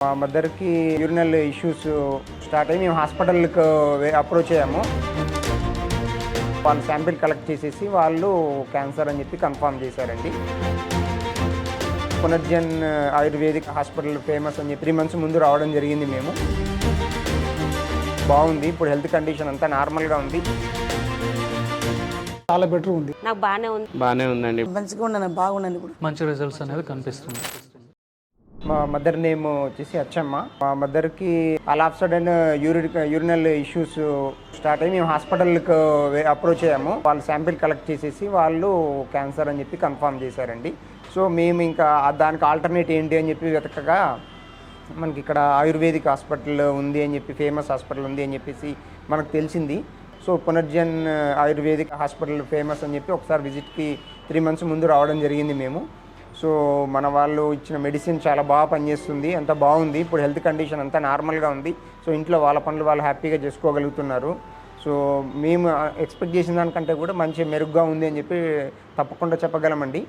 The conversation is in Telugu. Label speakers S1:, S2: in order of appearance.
S1: మా మదర్కి యూరినల్ ఇష్యూస్ స్టార్ట్ అయ్యి మేము హాస్పిటల్కి అప్రోచ్ అయ్యాము. వాళ్ళు శాంపిల్ కలెక్ట్ చేసేసి వాళ్ళు క్యాన్సర్ అని చెప్పి కన్ఫర్మ్ చేశారండి. పునర్జన్ ఆయుర్వేదిక్ హాస్పిటల్ ఫేమస్ అని చెప్పి 3 months ముందు రావడం జరిగింది. మేము బాగుంది, ఇప్పుడు హెల్త్ కండిషన్ అంతా నార్మల్గా ఉంది.
S2: చాలా బెటర్ ఉంది.
S3: నాకు బాగానే ఉందండి.
S4: మంచిగా ఉన్నాను, బాగున్నాను. ఇప్పుడు
S2: మంచి రిజల్ట్స్ అనేది కనిపిస్తుంది.
S1: మా మదర్ నేమ్ వచ్చేసి అచ్చమ్మ. మా మదర్కి all of sudden urinal issues start అయ్యి మేము హాస్పిటల్కి అప్రోచ్ అయ్యాము. వాళ్ళు శాంపిల్ కలెక్ట్ చేసేసి వాళ్ళు క్యాన్సర్ అని చెప్పి కన్ఫర్మ్ చేశారండి. సో మేము ఇంకా దానికి ఆల్టర్నేట్ ఏంటి అని చెప్పి వెతకగా మనకి ఇక్కడ ఆయుర్వేదిక్ హాస్పిటల్ ఉంది అని చెప్పి, ఫేమస్ హాస్పిటల్ ఉంది అని చెప్పేసి మనకు తెలిసింది. సో పునర్జన్ ఆయుర్వేదిక్ హాస్పిటల్ ఫేమస్ అని చెప్పి ఒకసారి విజిట్కి 3 months ముందు రావడం జరిగింది మేము. సో మన వాళ్ళు ఇచ్చిన మెడిసిన్ చాలా బాగా పనిచేస్తుంది, అంత బాగుంది, ఇప్పుడు హెల్త్ కండిషన్ అంతా నార్మల్గా ఉంది. సో ఇంట్లో వాళ్ళ పనులు వాళ్ళు హ్యాపీగా చేసుకోగలుగుతున్నారు. సో మేము ఎక్స్పెక్ట్ చేసిన దానికంటే కూడా మంచి మెరుగ్గా ఉంది అని చెప్పి తప్పకుండా చెప్పగలమండి.